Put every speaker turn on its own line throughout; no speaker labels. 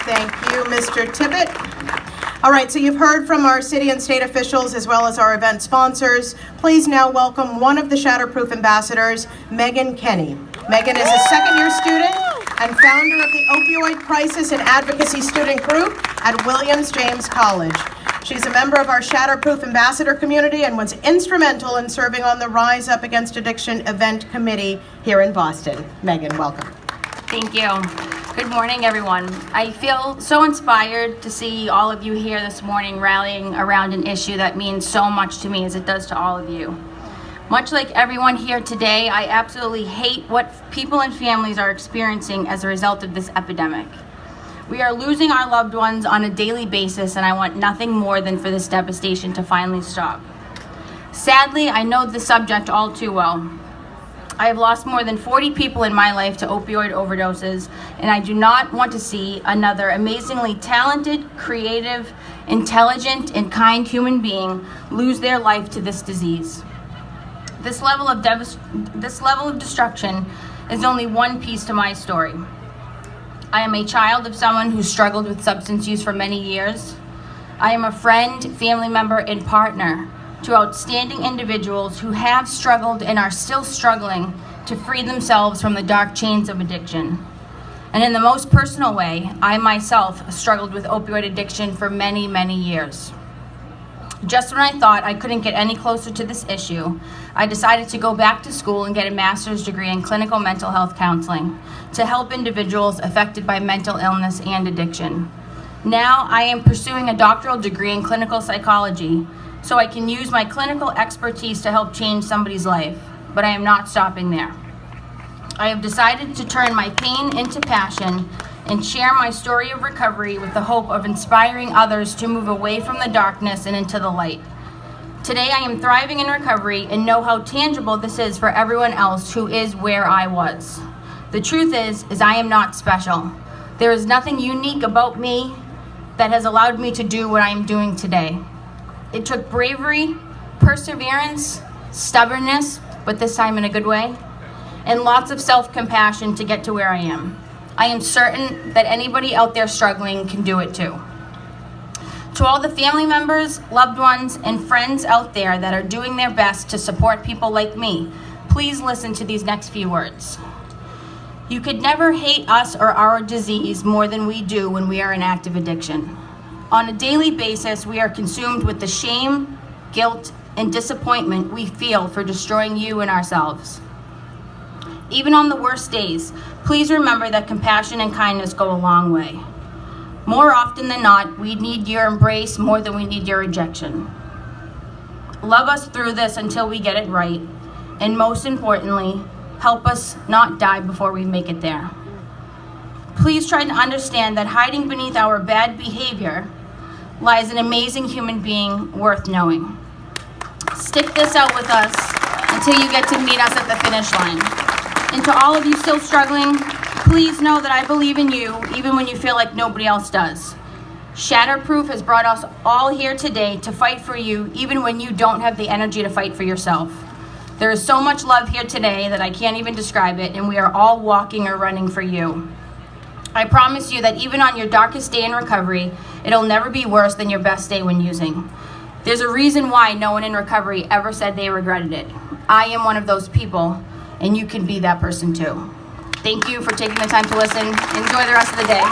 Thank you, Mr. Tippett. All right, so you've heard from our city and state officials as well as our event sponsors. Please now welcome one of the Shatterproof ambassadors, Maegan Kenney. Maegan is a second-year student and founder of the Opioid Crisis and Advocacy Student Group at Williams James College. She's a member of our Shatterproof ambassador community and was instrumental in serving on the Rise Up Against Addiction event committee here in Boston. Maegan, welcome.
Thank you. Good morning, everyone. I feel so inspired to see all of you here this morning rallying around an issue that means so much to me as it does to all of you. Much like everyone here today, I absolutely hate what people and families are experiencing as a result of this epidemic. We are losing our loved ones on a daily basis, and I want nothing more than for this devastation to finally stop. Sadly, I know the subject all too well. I have lost more than 40 people in my life to opioid overdoses, and I do not want to see another amazingly talented, creative, intelligent, and kind human being lose their life to this disease. This level of destruction is only one piece to my story. I am a child of someone who struggled with substance use for many years. I am a friend, family member, and partner to outstanding individuals who have struggled and are still struggling to free themselves from the dark chains of addiction. And in the most personal way, I myself struggled with opioid addiction for many, many years. Just when I thought I couldn't get any closer to this issue, I decided to go back to school and get a master's degree in clinical mental health counseling to help individuals affected by mental illness and addiction. Now I am pursuing a doctoral degree in clinical psychology so I can use my clinical expertise to help change somebody's life, but I am not stopping there. I have decided to turn my pain into passion and share my story of recovery with the hope of inspiring others to move away from the darkness and into the light. Today I am thriving in recovery and know how tangible this is for everyone else who is where I was. The truth is I am not special. There is nothing unique about me that has allowed me to do what I am doing today. It took bravery, perseverance, stubbornness, but this time in a good way, and lots of self-compassion to get to where I am. I am certain that anybody out there struggling can do it too. To all the family members, loved ones, and friends out there that are doing their best to support people like me, please listen to these next few words. You could never hate us or our disease more than we do when we are in active addiction. On a daily basis, we are consumed with the shame, guilt, and disappointment we feel for destroying you and ourselves. Even on the worst days, please remember that compassion and kindness go a long way. More often than not, we need your embrace more than we need your rejection. Love us through this until we get it right, and most importantly, help us not die before we make it there. Please try to understand that hiding beneath our bad behavior lies an amazing human being worth knowing. Stick this out with us until you get to meet us at the finish line. And to all of you still struggling, please know that I believe in you even when you feel like nobody else does. Shatterproof has brought us all here today to fight for you even when you don't have the energy to fight for yourself. There is so much love here today that I can't even describe it, and we are all walking or running for you. I promise you that even on your darkest day in recovery, it'll never be worse than your best day when using. There's a reason why no one in recovery ever said they regretted it. I am one of those people, and you can be that person too. Thank you for taking the time to listen. Enjoy the rest of the day.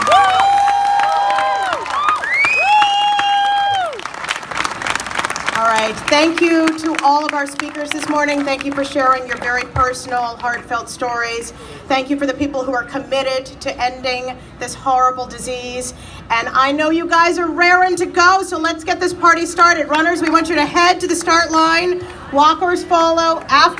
All right, thank you to all of our speakers this morning. Thank you for sharing your very personal, heartfelt stories. Thank you for the people who are committed to ending this horrible disease. And I know you guys are raring to go, so let's get this party started. Runners, we want you to head to the start line. Walkers follow after.